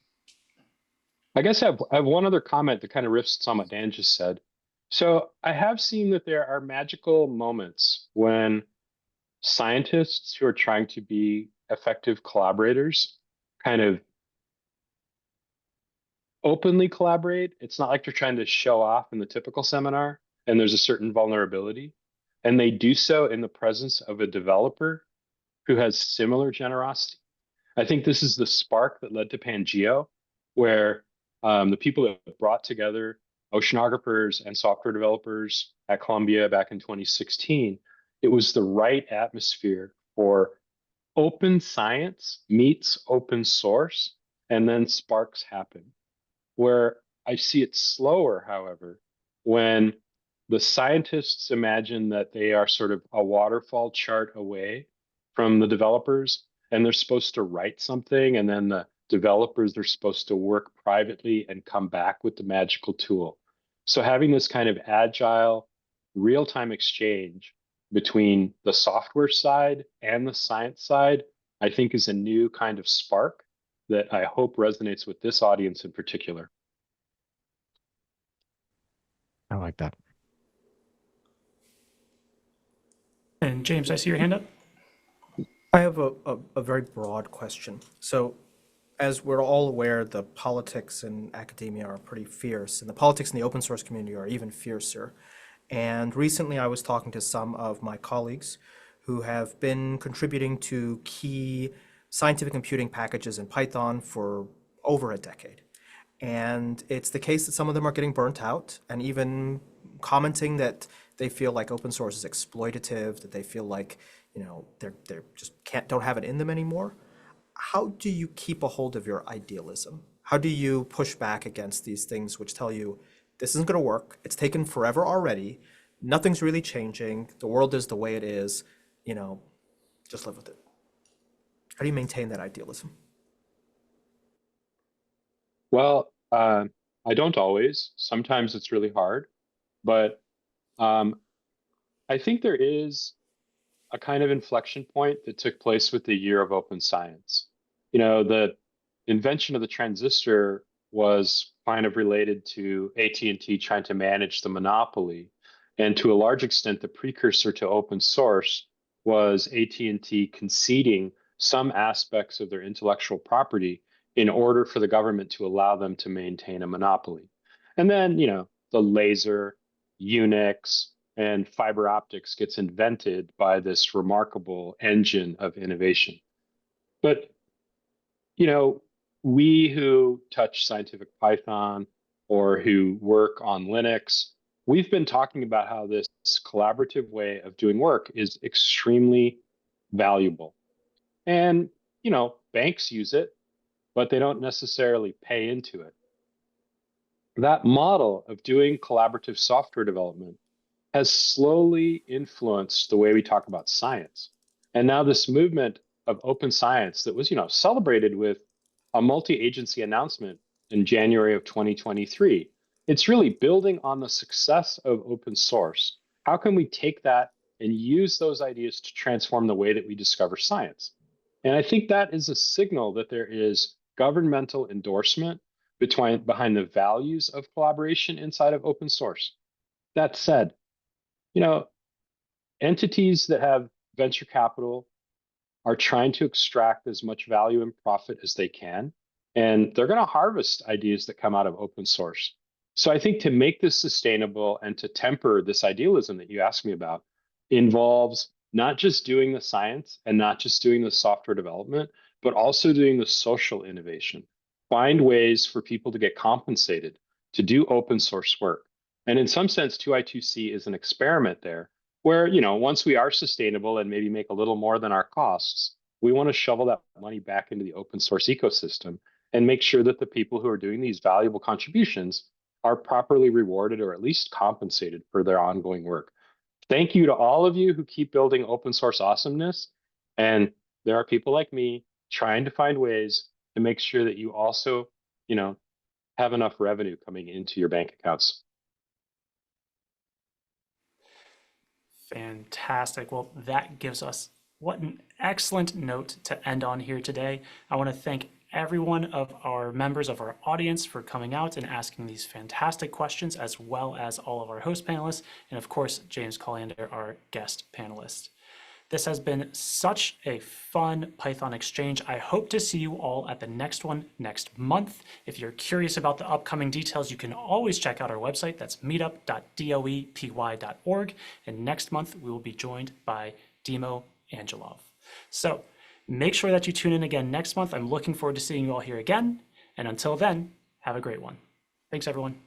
I guess I have one other comment that kind of riffs on what Dan just said. So I have seen that there are magical moments when scientists who are trying to be effective collaborators kind of openly collaborate. It's not like they're trying to show off in the typical seminar, and there's a certain vulnerability. And they do so in the presence of a developer who has similar generosity. I think this is the spark that led to Pangeo, where the people that brought together oceanographers and software developers at Columbia back in 2016, it was the right atmosphere for open science meets open source, and then sparks happen. Where I see it slower, however, when the scientists imagine that they are sort of a waterfall chart away from the developers, and they're supposed to write something, and then the developers are supposed to work privately and come back with the magical tool. So having this kind of agile, real-time exchange between the software side and the science side, I think is a new kind of spark that I hope resonates with this audience in particular. I like that. And James, I see your hand up. I have a very broad question. So, as we're all aware, the politics in academia are pretty fierce, and the politics in the open source community are even fiercer. And recently I was talking to some of my colleagues who have been contributing to key scientific computing packages in Python for over a decade. And it's the case that some of them are getting burnt out and even commenting that they feel like open source is exploitative, that they feel like, you know, they're just don't have it in them anymore. How do you keep a hold of your idealism? How do you push back against these things which tell you this isn't going to work, it's taken forever already, nothing's really changing, the world is the way it is, you know, just live with it? How do you maintain that idealism? Well, I don't always. Sometimes it's really hard, but I think there is a kind of inflection point that took place with the year of open science. You know, the invention of the transistor was kind of related to AT&T trying to manage the monopoly. And to a large extent, the precursor to open source was AT&T conceding some aspects of their intellectual property in order for the government to allow them to maintain a monopoly. And then, the laser, Unix, and fiber optics gets invented by this remarkable engine of innovation. But, we who touch scientific Python or who work on Linux, we've been talking about how this collaborative way of doing work is extremely valuable. And, banks use it, but they don't necessarily pay into it. That model of doing collaborative software development has slowly influenced the way we talk about science. And now this movement of open science that was, celebrated with a multi-agency announcement in January of 2023, it's really building on the success of open source. How can we take that and use those ideas to transform the way that we discover science? And I think that is a signal that there is governmental endorsement behind the values of collaboration inside of open source. That said, entities that have venture capital are trying to extract as much value and profit as they can, and they're going to harvest ideas that come out of open source. So I think to make this sustainable and to temper this idealism that you asked me about involves not just doing the science and not just doing the software development, but also doing the social innovation. Find ways for people to get compensated to do open source work. And in some sense, 2I2C is an experiment there where, once we are sustainable and maybe make a little more than our costs, we want to shovel that money back into the open source ecosystem and make sure that the people who are doing these valuable contributions are properly rewarded or at least compensated for their ongoing work. Thank you to all of you who keep building open source awesomeness. And there are people like me trying to find ways to make sure that you also, have enough revenue coming into your bank accounts. Fantastic. Well, that gives us what an excellent note to end on here today. I want to thank every one of our members of our audience for coming out and asking these fantastic questions, as well as all of our host panelists, and of course, James Colliander, our guest panelist. This has been such a fun Python exchange. I hope to see you all at the next one next month. If you're curious about the upcoming details, you can always check out our website. That's meetup.doepy.org. And next month, we will be joined by Dimo Angelov. So make sure that you tune in again next month. I'm looking forward to seeing you all here again. And until then, have a great one. Thanks, everyone.